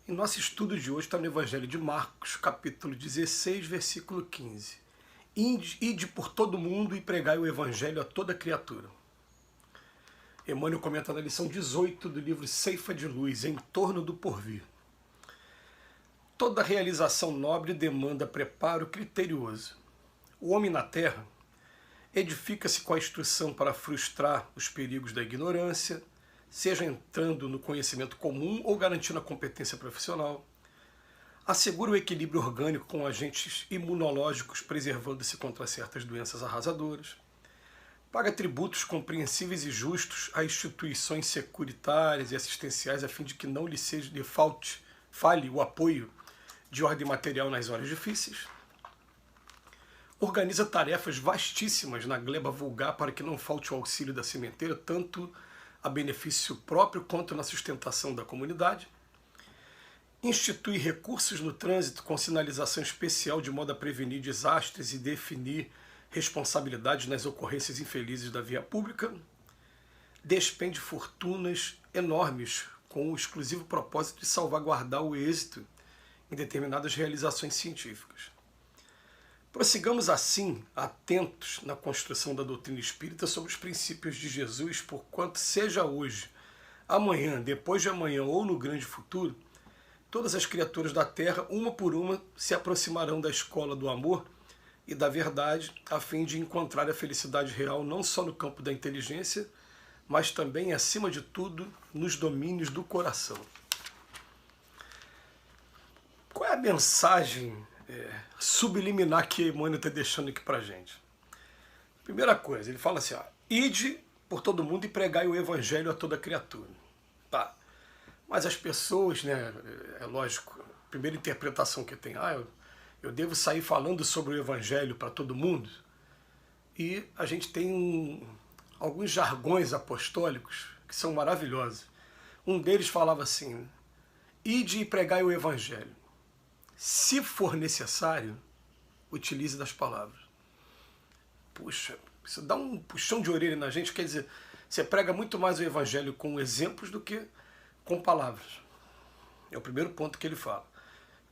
E nosso estudo de hoje está no Evangelho de Marcos, capítulo 16, versículo 15. Ide por todo mundo e pregai o Evangelho a toda criatura. Emmanuel comenta na lição 18 do livro Ceifa de Luz, Em Torno do Porvir. Toda realização nobre demanda preparo criterioso. O homem na terra edifica-se com a instrução para frustrar os perigos da ignorância, seja entrando no conhecimento comum ou garantindo a competência profissional. Assegura o equilíbrio orgânico com agentes imunológicos, preservando-se contra certas doenças arrasadoras. Paga tributos compreensíveis e justos a instituições securitárias e assistenciais a fim de que não lhe falhe o apoio de ordem material nas horas difíceis. Organiza tarefas vastíssimas na gleba vulgar para que não falte o auxílio da sementeira, tanto a benefício próprio quanto na sustentação da comunidade. Institui recursos no trânsito com sinalização especial de modo a prevenir desastres e definir responsabilidades nas ocorrências infelizes da via pública. Despende fortunas enormes com o exclusivo propósito de salvaguardar o êxito em determinadas realizações científicas. Prossigamos assim, atentos na construção da doutrina espírita sobre os princípios de Jesus, porquanto seja hoje, amanhã, depois de amanhã ou no grande futuro, todas as criaturas da Terra, uma por uma, se aproximarão da escola do amor e da verdade, a fim de encontrar a felicidade real não só no campo da inteligência, mas também, acima de tudo, nos domínios do coração. Qual é a mensagem subliminar que Emmanuel está deixando aqui para a gente? Primeira coisa, ele fala assim, ide por todo mundo e pregai o Evangelho a toda criatura. Tá. Mas as pessoas, né, é lógico, a primeira interpretação que tem, eu devo sair falando sobre o Evangelho para todo mundo? E a gente tem alguns jargões apostólicos que são maravilhosos. Um deles falava assim, ide e pregai o Evangelho. Se for necessário, utilize das palavras. Puxa, isso dá um puxão de orelha na gente, quer dizer, você prega muito mais o Evangelho com exemplos do que com palavras. É o primeiro ponto que ele fala.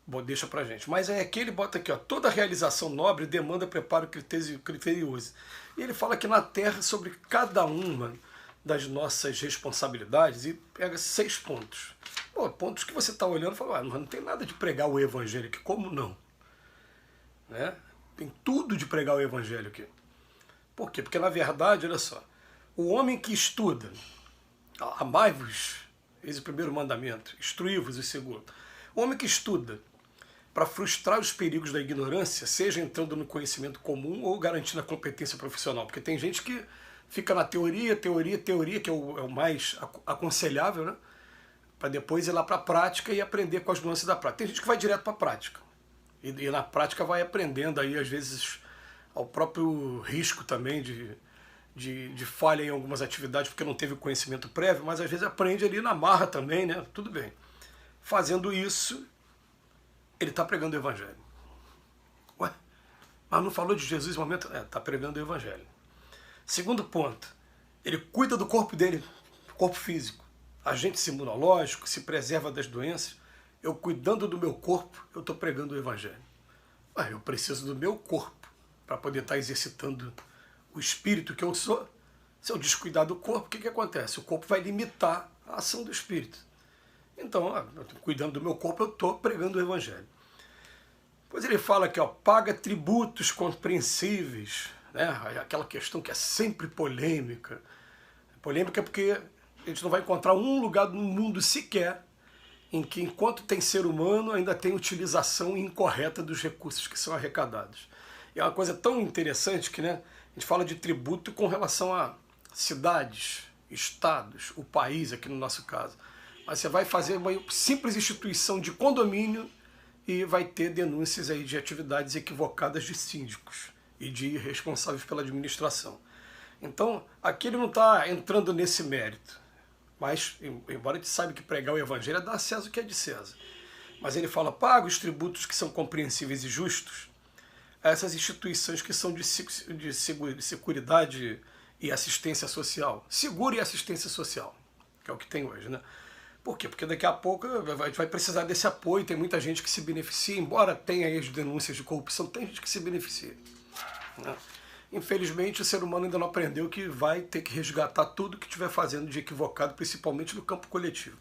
Bom, deixa pra gente. Mas é que ele bota aqui, toda realização nobre demanda preparo criterioso. E ele fala que na Terra, sobre cada uma das nossas responsabilidades, e pega 6 pontos. Pontos que você está olhando e fala, mas não tem nada de pregar o Evangelho aqui, como não? Né? Tem tudo de pregar o Evangelho aqui. Por quê? Porque na verdade, olha só, o homem que estuda, amai-vos, esse é o primeiro mandamento, instruí-vos o segundo. O homem que estuda para frustrar os perigos da ignorância, seja entrando no conhecimento comum ou garantindo a competência profissional, porque tem gente que fica na teoria, que é o mais aconselhável, né? Para depois ir lá para a prática e aprender com as nuances da prática. Tem gente que vai direto para a prática. E na prática vai aprendendo aí, às vezes, ao próprio risco também de falha em algumas atividades, porque não teve conhecimento prévio, mas às vezes aprende ali na marra também, né? Tudo bem. Fazendo isso, ele está pregando o Evangelho. Ué, mas não falou de Jesus no momento? Está pregando o Evangelho. Segundo ponto, ele cuida do corpo dele, corpo físico. Agente imunológico, se preserva das doenças. Eu cuidando do meu corpo, eu estou pregando o Evangelho. Eu preciso do meu corpo para poder estar exercitando o espírito que eu sou. Se eu descuidar do corpo, o que acontece? O corpo vai limitar a ação do espírito. Então, cuidando do meu corpo, eu estou pregando o Evangelho. Depois ele fala aqui, paga tributos compreensíveis, né? Aquela questão que é sempre polêmica. Polêmica porque a gente não vai encontrar um lugar no mundo sequer em que, enquanto tem ser humano, ainda tem utilização incorreta dos recursos que são arrecadados. E é uma coisa tão interessante que, né, a gente fala de tributo com relação a cidades, estados, o país, aqui no nosso caso. Mas você vai fazer uma simples instituição de condomínio e vai ter denúncias aí de atividades equivocadas de síndicos e de responsáveis pela administração. Então, aqui ele não está entrando nesse mérito. Mas, embora a gente saiba que pregar o Evangelho é dar a César o que é de César. Mas ele fala, paga os tributos que são compreensíveis e justos a essas instituições que são de seguridade e assistência social. Seguro e assistência social, que é o que tem hoje, né? Por quê? Porque daqui a pouco a gente vai precisar desse apoio, tem muita gente que se beneficia, embora tenha aí as denúncias de corrupção, tem gente que se beneficia, né? Infelizmente, o ser humano ainda não aprendeu que vai ter que resgatar tudo que estiver fazendo de equivocado, principalmente no campo coletivo.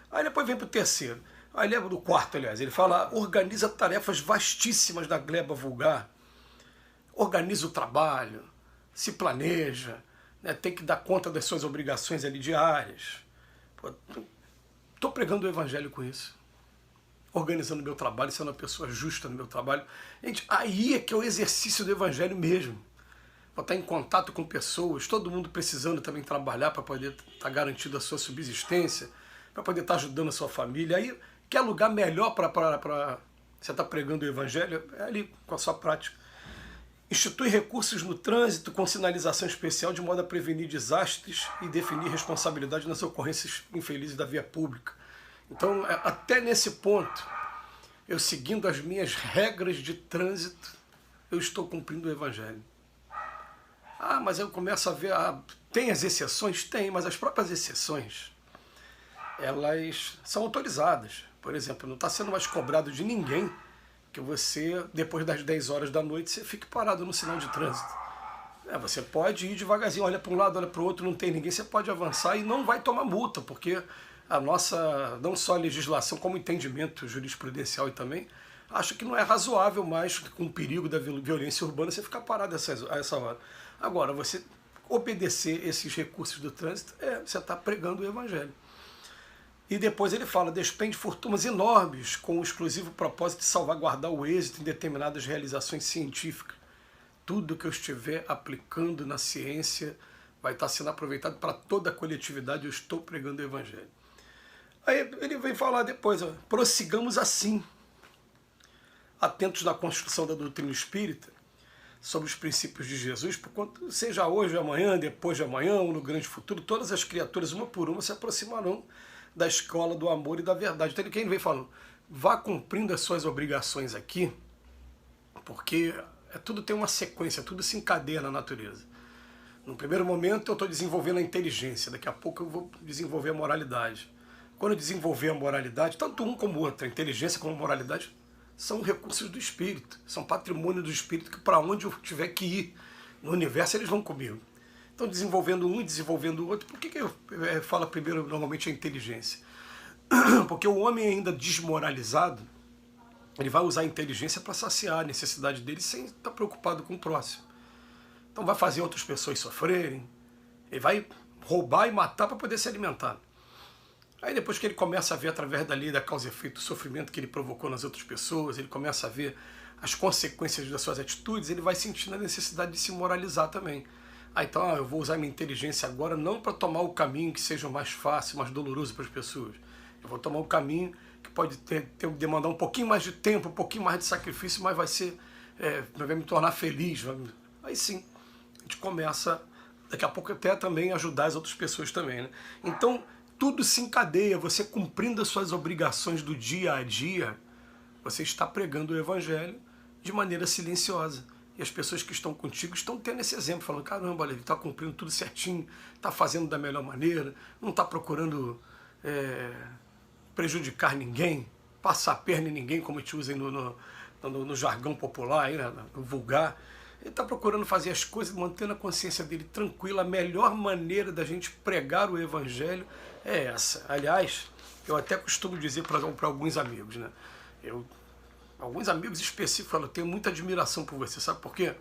Aí depois vem para o terceiro. Aí lembra do quarto, aliás. Ele fala, organiza tarefas vastíssimas da gleba vulgar, organiza o trabalho, se planeja, né, tem que dar conta das suas obrigações ali diárias. Estou pregando o evangelho com isso. Organizando o meu trabalho, sendo uma pessoa justa no meu trabalho. Gente, aí é que é o exercício do evangelho mesmo. Vou estar em contato com pessoas, todo mundo precisando também trabalhar para poder estar garantindo a sua subsistência, para poder estar ajudando a sua família. Aí, quer lugar melhor para você estar pregando o evangelho? É ali, com a sua prática. Institui recursos no trânsito com sinalização especial de modo a prevenir desastres e definir responsabilidade nas ocorrências infelizes da via pública. Então, até nesse ponto, eu seguindo as minhas regras de trânsito, eu estou cumprindo o evangelho. Ah, mas eu começo a ver, tem as exceções? Tem, mas as próprias exceções, elas são autorizadas. Por exemplo, não está sendo mais cobrado de ninguém que você, depois das 10 horas da noite, você fique parado no sinal de trânsito. Você pode ir devagarzinho, olha para um lado, olha para o outro, não tem ninguém, você pode avançar e não vai tomar multa, porque a nossa, não só a legislação, como o entendimento jurisprudencial e também, acho que não é razoável mais, com o perigo da violência urbana, você ficar parado a essa hora. Agora, você obedecer esses recursos do trânsito, você está pregando o evangelho. E depois ele fala, despende fortunas enormes com o exclusivo propósito de salvaguardar o êxito em determinadas realizações científicas. Tudo que eu estiver aplicando na ciência vai estar sendo aproveitado para toda a coletividade, eu estou pregando o evangelho. Aí ele vem falar depois, prossigamos assim, atentos na construção da doutrina espírita, sobre os princípios de Jesus, porquanto seja hoje, amanhã, depois de amanhã, ou no grande futuro, todas as criaturas, uma por uma, se aproximarão da escola do amor e da verdade. Então ele vem falando, vá cumprindo as suas obrigações aqui, porque tudo tem uma sequência, tudo se encadeia na natureza. No primeiro momento eu estou desenvolvendo a inteligência, daqui a pouco eu vou desenvolver a moralidade. Quando eu desenvolver a moralidade, tanto um como o outro, a inteligência como a moralidade, são recursos do Espírito, são patrimônio do Espírito que para onde eu tiver que ir no universo eles vão comigo. Então desenvolvendo um e desenvolvendo o outro, por que eu falo primeiro normalmente a inteligência? Porque o homem ainda desmoralizado, ele vai usar a inteligência para saciar a necessidade dele sem estar preocupado com o próximo. Então vai fazer outras pessoas sofrerem, ele vai roubar e matar para poder se alimentar. Aí depois que ele começa a ver através da lei da causa e efeito o sofrimento que ele provocou nas outras pessoas, ele começa a ver as consequências das suas atitudes, ele vai sentindo a necessidade de se moralizar também. Então eu vou usar minha inteligência agora não para tomar o caminho que seja mais fácil, mais doloroso para as pessoas. Eu vou tomar um caminho que pode demandar um pouquinho mais de tempo, um pouquinho mais de sacrifício, mas vai me tornar feliz. Aí sim, a gente começa, daqui a pouco até também ajudar as outras pessoas também, né? Então, tudo se encadeia, você cumprindo as suas obrigações do dia a dia, você está pregando o evangelho de maneira silenciosa. E as pessoas que estão contigo estão tendo esse exemplo, falando, caramba, ele está cumprindo tudo certinho, está fazendo da melhor maneira, não está procurando prejudicar ninguém, passar a perna em ninguém, como a gente usa no jargão popular, aí, no vulgar. Ele está procurando fazer as coisas, mantendo a consciência dele tranquila. A melhor maneira da gente pregar o evangelho é essa. Aliás, eu até costumo dizer para alguns amigos, né? Alguns amigos específicos falam, eu tenho muita admiração por você, sabe por quê?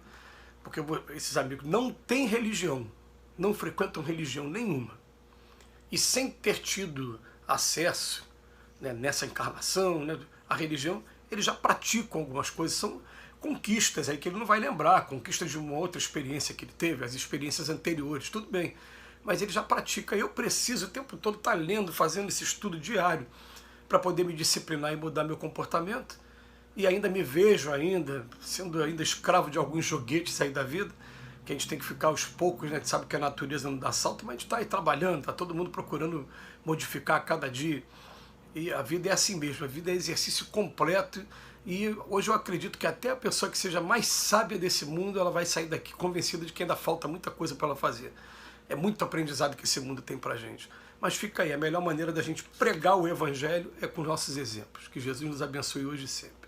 Porque esses amigos não têm religião, não frequentam religião nenhuma. E sem ter tido acesso, né, nessa encarnação, né, à religião, eles já praticam algumas coisas, são conquistas aí que ele não vai lembrar, conquistas de uma outra experiência que ele teve, as experiências anteriores, tudo bem. Mas ele já pratica, eu preciso o tempo todo estar lendo, fazendo esse estudo diário, para poder me disciplinar e mudar meu comportamento. E ainda me vejo sendo escravo de alguns joguetes aí da vida, que a gente tem que ficar aos poucos, né? A gente sabe que a natureza não dá salto, mas a gente está aí trabalhando, está todo mundo procurando modificar a cada dia. E a vida é assim mesmo, a vida é exercício completo. E hoje eu acredito que até a pessoa que seja mais sábia desse mundo, ela vai sair daqui convencida de que ainda falta muita coisa para ela fazer. É muito aprendizado que esse mundo tem pra gente. Mas fica aí, a melhor maneira da gente pregar o Evangelho é com nossos exemplos. Que Jesus nos abençoe hoje e sempre.